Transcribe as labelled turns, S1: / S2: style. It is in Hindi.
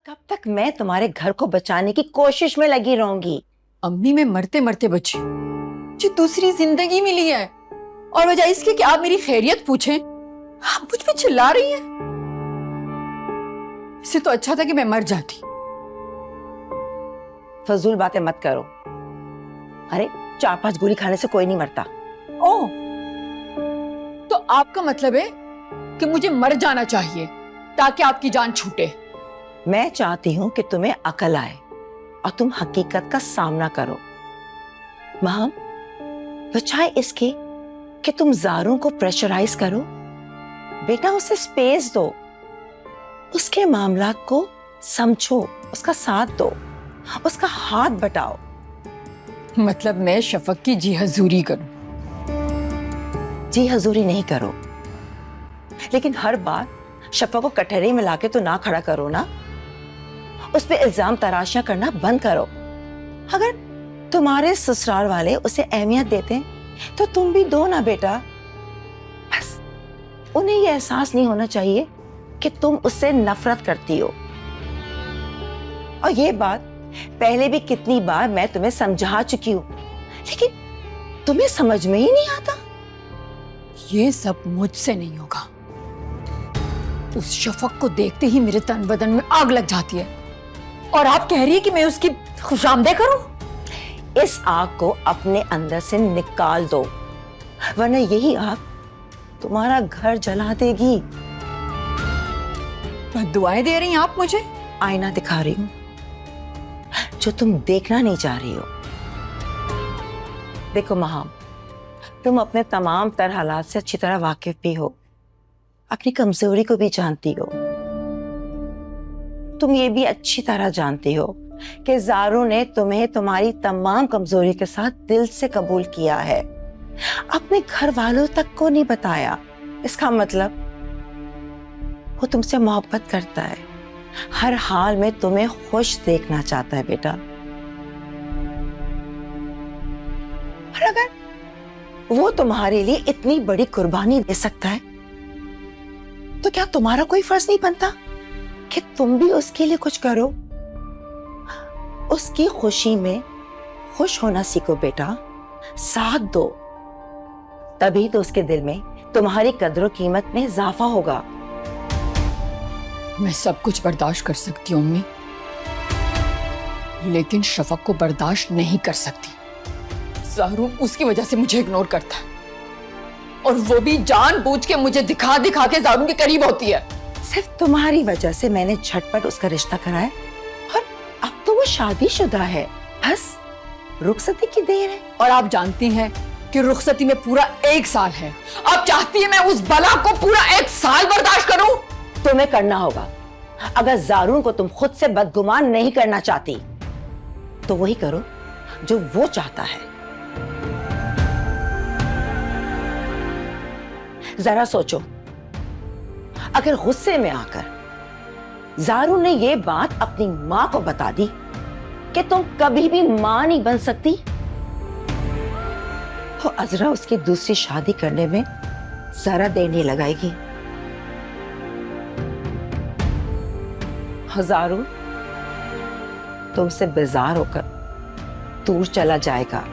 S1: कब तक मैं तुम्हारे घर को बचाने की कोशिश में लगी रहूंगी?
S2: अम्मी मैं मरते मरते बची, मुझे दूसरी जिंदगी मिली है और वजह इसकी कि आप मेरी खैरियत पूछें आप मुझ पे चिल्ला रही हैं। इससे तो अच्छा था कि मैं मर जाती।
S1: फजूल बातें मत करो। अरे 4-5 गोली खाने से कोई नहीं मरता।
S2: ओह, तो आपका मतलब है कि मुझे मर जाना चाहिए ताकि आपकी जान छूटे?
S1: मैं चाहती हूं कि तुम्हें अकल आए और तुम हकीकत का सामना करो। महम, बचाए इसके कि तुम ज़ारू को प्रेशराइज करो। बेटा उसे स्पेस दो, उसके मामलात को समझो, उसका साथ दो, उसका हाथ बटाओ।
S2: मतलब मैं शफक की जी हजूरी करूं?
S1: जी हजूरी नहीं करो, लेकिन हर बार शफक को कटहरे में लाके तो ना खड़ा करो ना। उस पे इल्जाम तराशियां करना बंद करो। अगर तुम्हारे ससुराल वाले उसे अहमियत देते हैं तो तुम भी दो ना बेटा। बस उन्हें यह एहसास नहीं होना चाहिए कि तुम उससे नफरत करती हो। और ये बात पहले भी कितनी बार मैं तुम्हें समझा चुकी हूं, लेकिन तुम्हें समझ में ही नहीं आता।
S2: ये सब मुझसे नहीं होगा। उस शफक को देखते ही मेरे तन बदन में आग लग जाती है और आप कह रही है कि मैं उसकी खुशामदीद करूं?
S1: इस आग को अपने अंदर से निकाल दो, वरना यही आग तुम्हारा घर जला देगी।
S2: दुआएं दे रही हैं आप मुझे?
S1: आईना दिखा रही हूं जो तुम देखना नहीं चाह रही हो। देखो महाम, तुम अपने तमाम तर हालात से अच्छी तरह वाकिफ भी हो, अपनी कमजोरी को भी जानती हो। तुम ये भी अच्छी तरह जानती हो कि ज़ारू ने तुम्हें तुम्हारी तमाम कमजोरी के साथ दिल से कबूल किया है, अपने घर वालों तक को नहीं बताया। इसका मतलब वो तुमसे मोहब्बत करता है, हर हाल में तुम्हें खुश देखना चाहता है बेटा। और अगर वो तुम्हारे लिए इतनी बड़ी कुर्बानी दे सकता है तो क्या तुम्हारा कोई फर्ज नहीं बनता कि तुम भी उसके लिए कुछ करो? उसकी खुशी में खुश होना सीखो बेटा, साथ दो, तभी तो उसके दिल में तुम्हारी कदर कीमत में इजाफा होगा।
S2: मैं सब कुछ बर्दाश्त कर सकती हूँ अम्मी, लेकिन शफक को बर्दाश्त नहीं कर सकती। ज़ारू उसकी वजह से मुझे इग्नोर करता है और वो भी जानबूझ के मुझे दिखा दिखा के ज़ारू के करीब होती है।
S1: सिर्फ तुम्हारी वजह से मैंने झटपट उसका रिश्ता कराया और अब तो वो शादीशुदा है। बस रुखसती की देर है।
S2: और आप जानती हैं कि रुखसती में पूरा 1 साल है। आप चाहती हैं मैं उस बला को पूरा 1 साल बर्दाश्त करूं?
S1: तुम्हें करना होगा। अगर ज़ारून को तुम खुद से बदगुमान नहीं करना चाहती तो वही करो जो वो चाहता है। जरा सोचो, अगर गुस्से में आकर ज़ारू ने ये बात अपनी मां को बता दी कि तुम कभी भी मां नहीं बन सकती, तो अजरा उसकी दूसरी शादी करने में जरा देर नहीं लगाएगी। ज़ारू तुमसे बेजार होकर दूर चला जाएगा।